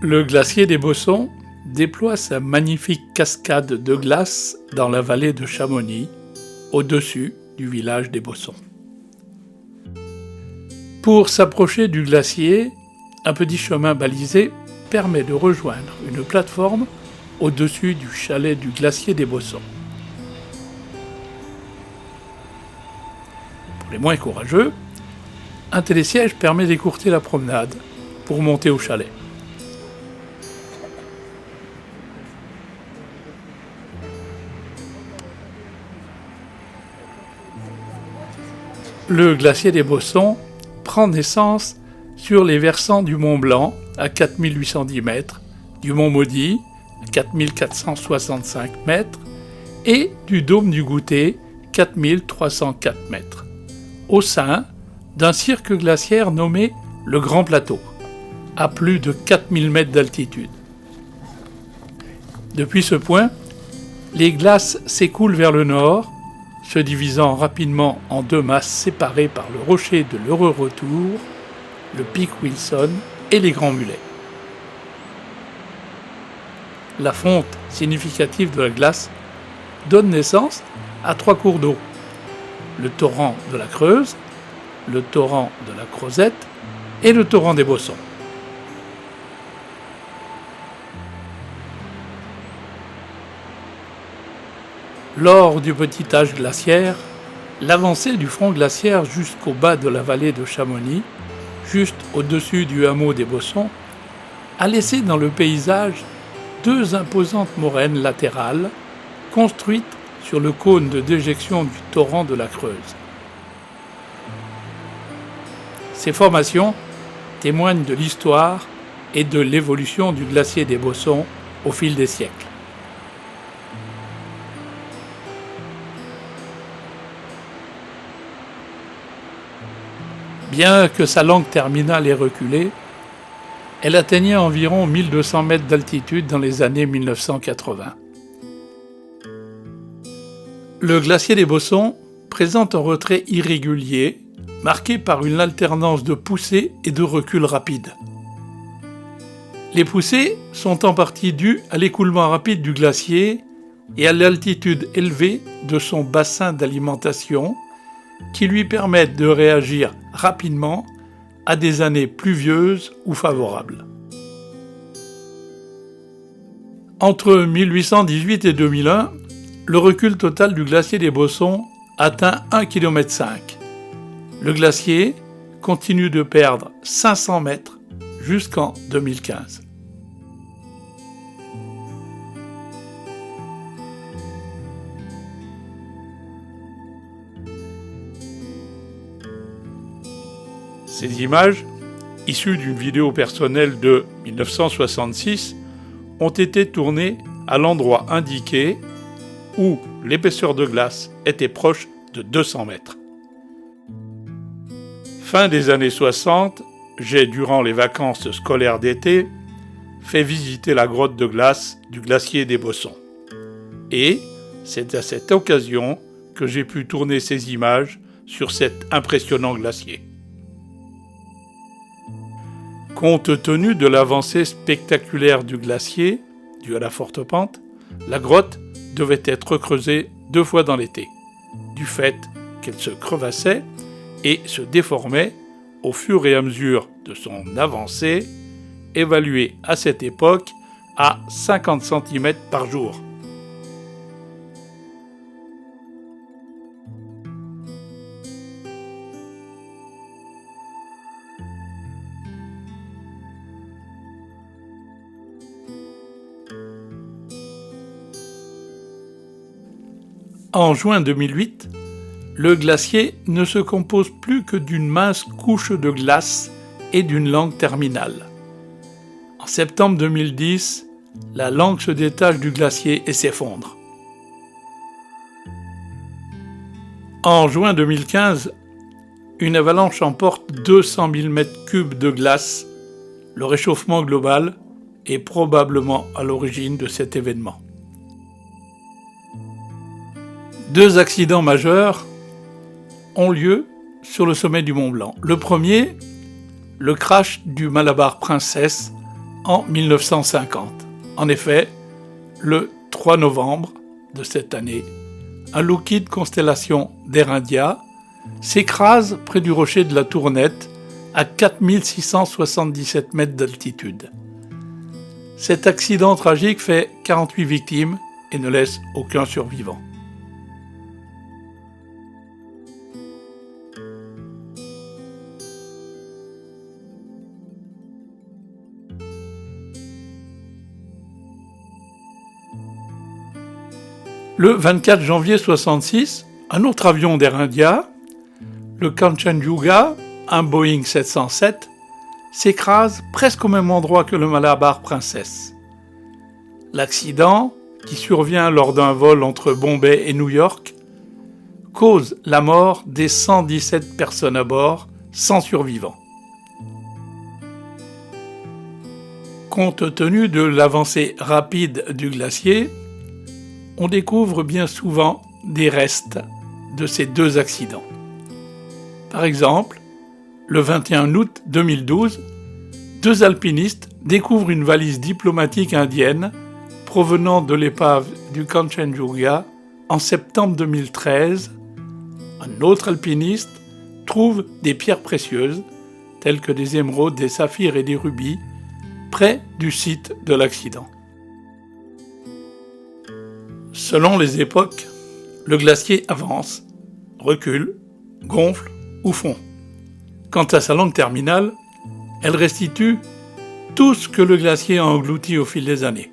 Le glacier des Bossons déploie sa magnifique cascade de glace dans la vallée de Chamonix, au-dessus du village des Bossons. Pour s'approcher du glacier, un petit chemin balisé permet de rejoindre une plateforme au-dessus du chalet du glacier des Bossons. Pour les moins courageux, un télésiège permet d'écourter la promenade pour monter au chalet. Le glacier des Bossons prend naissance sur les versants du Mont Blanc à 4810 mètres, du Mont Maudit à 4465 mètres et du Dôme du Goûter 4304 mètres, au sein d'un cirque glaciaire nommé le Grand Plateau, à plus de 4000 mètres d'altitude. Depuis ce point, les glaces s'écoulent vers le nord, se divisant rapidement en deux masses séparées par le rocher de l'Heureux Retour, le pic Wilson et les Grands Mulets. La fonte significative de la glace donne naissance à 3 cours d'eau: le torrent de la Creuse, le torrent de la Crozette et le torrent des Bossons. Lors du petit âge glaciaire, l'avancée du front glaciaire jusqu'au bas de la vallée de Chamonix, juste au-dessus du hameau des Bossons, a laissé dans le paysage 2 imposantes moraines latérales construites sur le cône de déjection du torrent de la Creuse. Ces formations témoignent de l'histoire et de l'évolution du glacier des Bossons au fil des siècles. Bien que sa langue terminale ait reculé, elle atteignait environ 1200 mètres d'altitude dans les années 1980. Le glacier des Bossons présente un retrait irrégulier, marqué par une alternance de poussées et de reculs rapides. Les poussées sont en partie dues à l'écoulement rapide du glacier et à l'altitude élevée de son bassin d'alimentation, qui lui permettent de réagir rapidement à des années pluvieuses ou favorables. Entre 1818 et 2001, le recul total du glacier des Bossons atteint 1,5 km. Le glacier continue de perdre 500 mètres jusqu'en 2015. Ces images, issues d'une vidéo personnelle de 1966, ont été tournées à l'endroit indiqué où l'épaisseur de glace était proche de 200 mètres. Fin des années 60, j'ai, durant les vacances scolaires d'été, fait visiter la grotte de glace du glacier des Bossons. Et c'est à cette occasion que j'ai pu tourner ces images sur cet impressionnant glacier. Compte tenu de l'avancée spectaculaire du glacier, due à la forte pente, la grotte devait être creusée 2 fois dans l'été, du fait qu'elle se crevassait et se déformait au fur et à mesure de son avancée, évaluée à cette époque à 50 cm par jour. En juin 2008, le glacier ne se compose plus que d'une mince couche de glace et d'une langue terminale. En septembre 2010, la langue se détache du glacier et s'effondre. En juin 2015, une avalanche emporte 200 000 m3 de glace. Le réchauffement global est probablement à l'origine de cet événement. 2 accidents majeurs ont lieu sur le sommet du Mont Blanc. Le premier, le crash du Malabar Princess en 1950. En effet, le 3 novembre de cette année, un liquide constellation d'Erindia s'écrase près du rocher de la Tournette à 4677 mètres d'altitude. Cet accident tragique fait 48 victimes et ne laisse aucun survivant. Le 24 janvier 1966, un autre avion d'Air India, le Kanchenjunga, un Boeing 707, s'écrase presque au même endroit que le Malabar Princess. L'accident, qui survient lors d'un vol entre Bombay et New York, cause la mort des 117 personnes à bord, sans survivants. Compte tenu de l'avancée rapide du glacier, on découvre bien souvent des restes de ces deux accidents. Par exemple, le 21 août 2012, deux alpinistes découvrent une valise diplomatique indienne provenant de l'épave du Kanchenjunga. En septembre 2013, un autre alpiniste trouve des pierres précieuses, telles que des émeraudes, des saphirs et des rubis, près du site de l'accident. Selon les époques, le glacier avance, recule, gonfle ou fond. Quant à sa longue terminale, elle restitue tout ce que le glacier a englouti au fil des années.